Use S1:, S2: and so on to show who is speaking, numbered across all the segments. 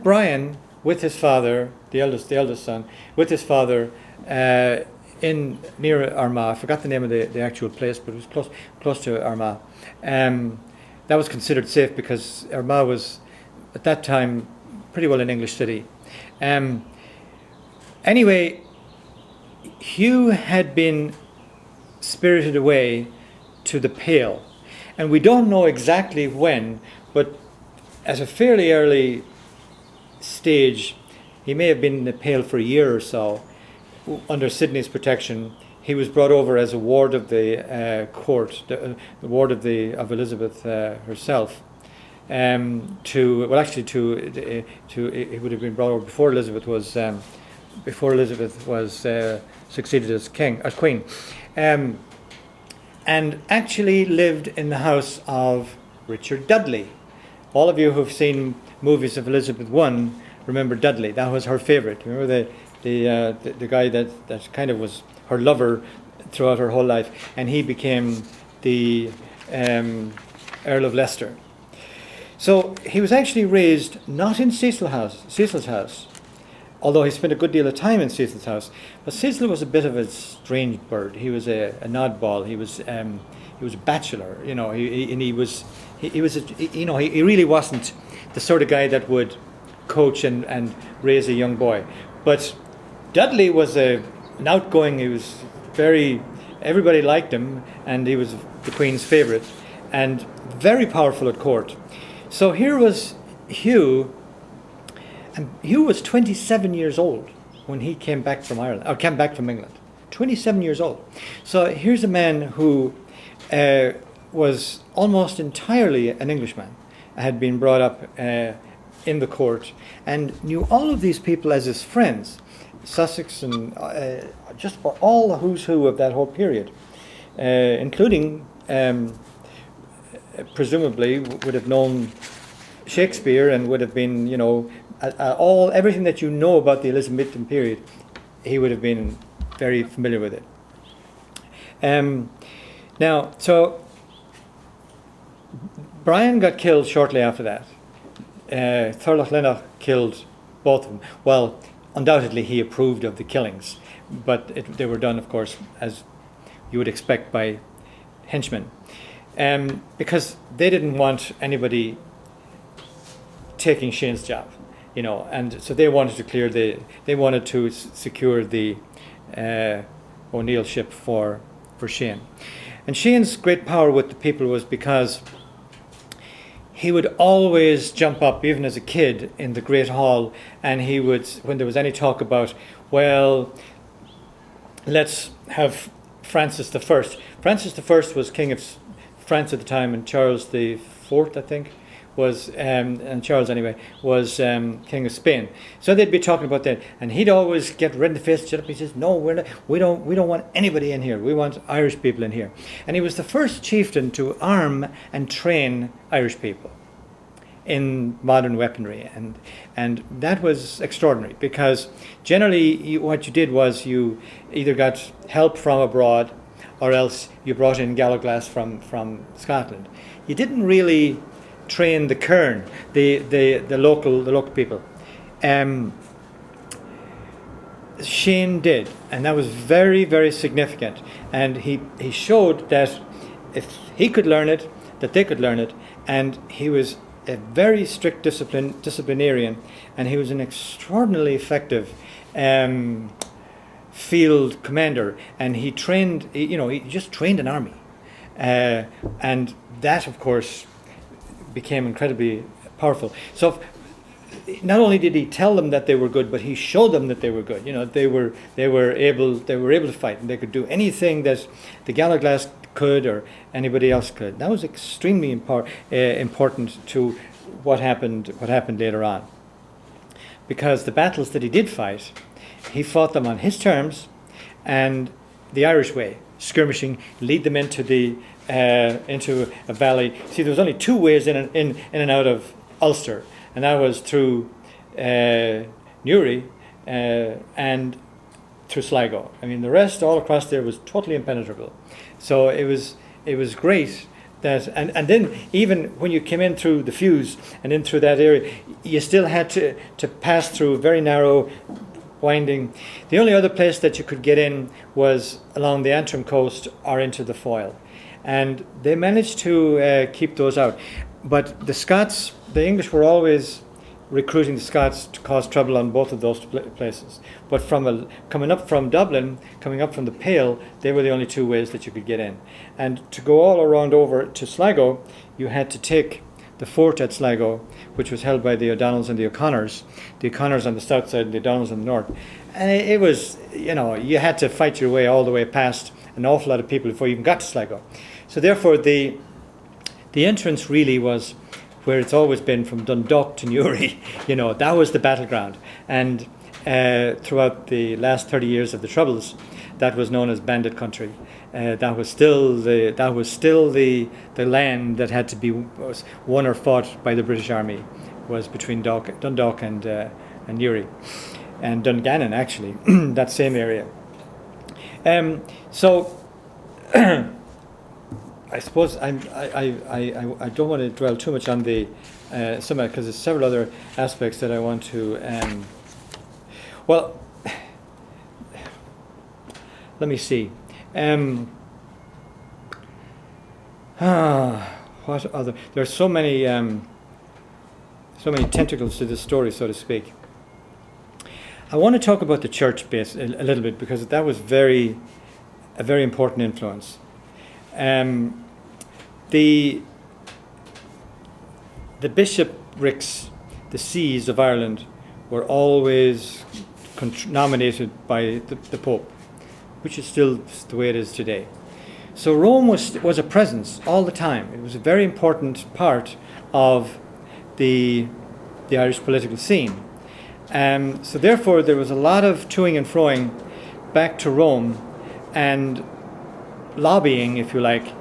S1: Brian, with his father, the eldest son, with his father, in near Armagh. I forgot the name of the actual place, but it was close to Armagh. That was considered safe because Armagh was, at that time, pretty well an English city. Anyway, Hugh had been spirited away to the Pale, and we don't know exactly when, but at a fairly early stage, he may have been in the Pale for a year or so, under Sidney's protection. He was brought over as a ward of the court, the ward of Elizabeth herself. He would have been brought over before Elizabeth was succeeded as queen, and actually lived in the house of Richard Dudley. All of you who've seen movies of Elizabeth I remember Dudley. That was her favourite. Remember the guy that kind of was her lover throughout her whole life, and he became the Earl of Leicester. So he was actually raised not in Cecil's house, although he spent a good deal of time in Cecil's house. But Cecil was a bit of a strange bird. He was an oddball. He was a bachelor, you know. He really wasn't the sort of guy that would coach and raise a young boy. But Dudley was an outgoing. He was everybody liked him, and he was the Queen's favourite, and very powerful at court. So here was Hugh, and Hugh was 27 years old when he came back from England. 27 years old. So here's a man who was almost entirely an Englishman, had been brought up in the court, and knew all of these people as his friends, Sussex, and just all the who's who of that whole period, including presumably would have known Shakespeare and would have been, you know, everything that you know about the Elizabethan period, he would have been very familiar with it. Now, so Brian got killed shortly after that. Thurlough Lennox killed both of them. Well, undoubtedly he approved of the killings, but they were done, of course, as you would expect, by henchmen, because they didn't want anybody taking Shane's job, you know, and so they wanted to secure the O'Neill ship for Shane. And Shane's great power with the people was because he would always jump up, even as a kid, in the Great Hall, and he would, when there was any talk about, well, let's have Francis I. Francis I was King of France at the time, and Charles IV, I think, was, and Charles anyway, was King of Spain. So they'd be talking about that, and he'd always get red in the face, shut up. He says, "No, we don't want anybody in here. We want Irish people in here." And he was the first chieftain to arm and train Irish people in modern weaponry, and that was extraordinary, because generally what you did was you either got help from abroad, or else you brought in gallowglass from Scotland. You didn't really train the Kern, the local people. Shane did, and that was very, very significant. And he showed that if he could learn it, that they could learn it. And he was a very strict disciplinarian, and he was an extraordinarily effective field commander. And he trained, he just trained an army, and that, of course, became incredibly powerful. So not only did he tell them that they were good, but he showed them that they were good. They were able to fight, and they could do anything that the gallowglass could or anybody else could. That was extremely important to what happened later on, because the battles that he did fight, he fought them on his terms and the Irish way, skirmishing, lead them into a valley. See, there was only two ways in and out of Ulster, and that was through Newry and through Sligo. I mean, the rest all across there was totally impenetrable. So it was great And then even when you came in through the fuse and in through that area, you still had to pass through very narrow, winding. The only other place that you could get in was along the Antrim coast or into the Foyle, and they managed to keep those out. But the English were always recruiting the Scots to cause trouble on both of those places. But coming up from Dublin, coming up from the Pale, they were the only two ways that you could get in. And to go all around over to Sligo, you had to take the fort at Sligo, which was held by the O'Donnells and the O'Connors. The O'Connors on the south side and the O'Donnells on the north. And it was, you had to fight your way all the way past an awful lot of people before you even got to Sligo. So therefore, the entrance really was where it's always been, from Dundalk to Newry. That was the battleground. And throughout the last 30 years of the Troubles, that was known as Bandit Country. That was still the land that had to be won or fought by the British Army, was between Dundalk and Newry, and Dungannon, actually, that same area. So I suppose I don't want to dwell too much on the summit, because there's several other aspects that I want to. Well, let me see. What other? There are so many tentacles to this story, so to speak. I want to talk about the church base a little bit, because that was a very important influence. The bishoprics, the sees of Ireland, were always nominated by the Pope, which is still the way it is today. So Rome was a presence all the time. It was a very important part of the Irish political scene. So therefore there was a lot of toing and froing back to Rome and lobbying, if you like,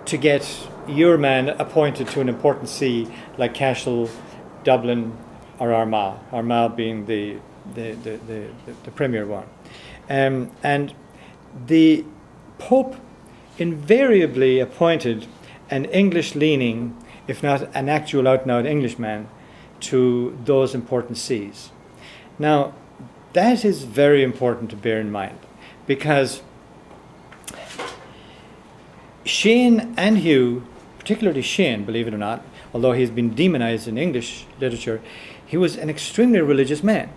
S1: to get your man appointed to an important see like Cashel, Dublin, or Armagh. Armagh being the premier one. And the Pope invariably appointed an English-leaning, if not an actual out-and-out Englishman, to those important sees. Now, that is very important to bear in mind, because Shane and Hugh, particularly Shane, believe it or not, although he's been demonized in English literature, he was an extremely religious man.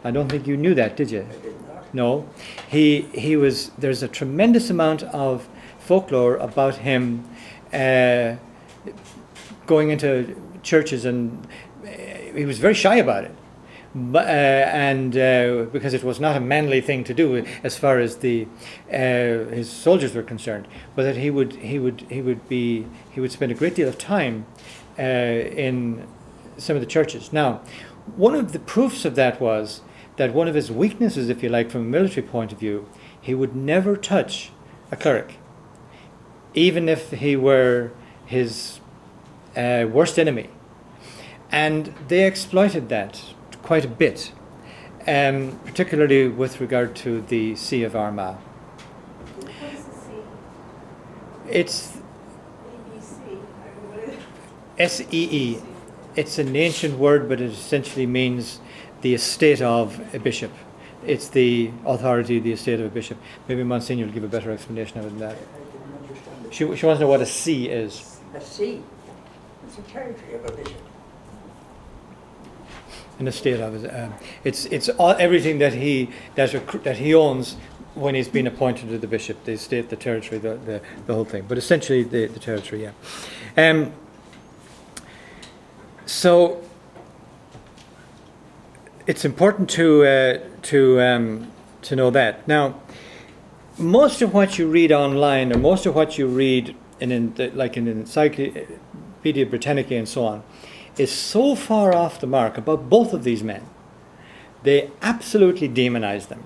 S1: I don't think you knew that, did you?
S2: I did not.
S1: No. He was. There's a tremendous amount of folklore about him going into churches, and he was very shy about it. Because it was not a manly thing to do as far as his soldiers were concerned, but that he would spend a great deal of time in some of the churches. Now, one of the proofs of that was that one of his weaknesses, if you like, from a military point of view, he would never touch a cleric, even if he were his worst enemy, and they exploited that quite a bit, particularly with regard to the See of Armagh.
S3: What is the See?
S1: It's
S3: ABC.
S1: SEE. It's an ancient word, but it essentially means the estate of a bishop. It's the authority, the estate of a bishop. Maybe Monsignor will give a better explanation of it than that.
S2: I didn't understand it.
S1: She wants to know what a see is.
S2: A see. It's a territory of a bishop.
S1: An estate of it's all, everything that he owns when he's been appointed to the bishop, the estate, the territory, the whole thing. But essentially the territory, yeah. So it's important to know that. Now, most of what you read online, or most of what you read like in Encyclopedia Britannica and so on, is so far off the mark about both of these men. They absolutely demonize them.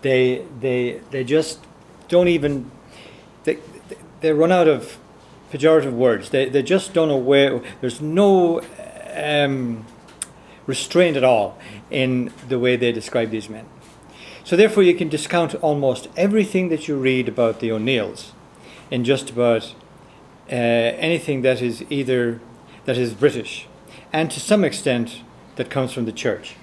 S1: They just don't even. They run out of pejorative words. They just don't know where. There's no restraint at all in the way they describe these men. So therefore you can discount almost everything that you read about the O'Neills in just about anything that is British, and to some extent that comes from the church.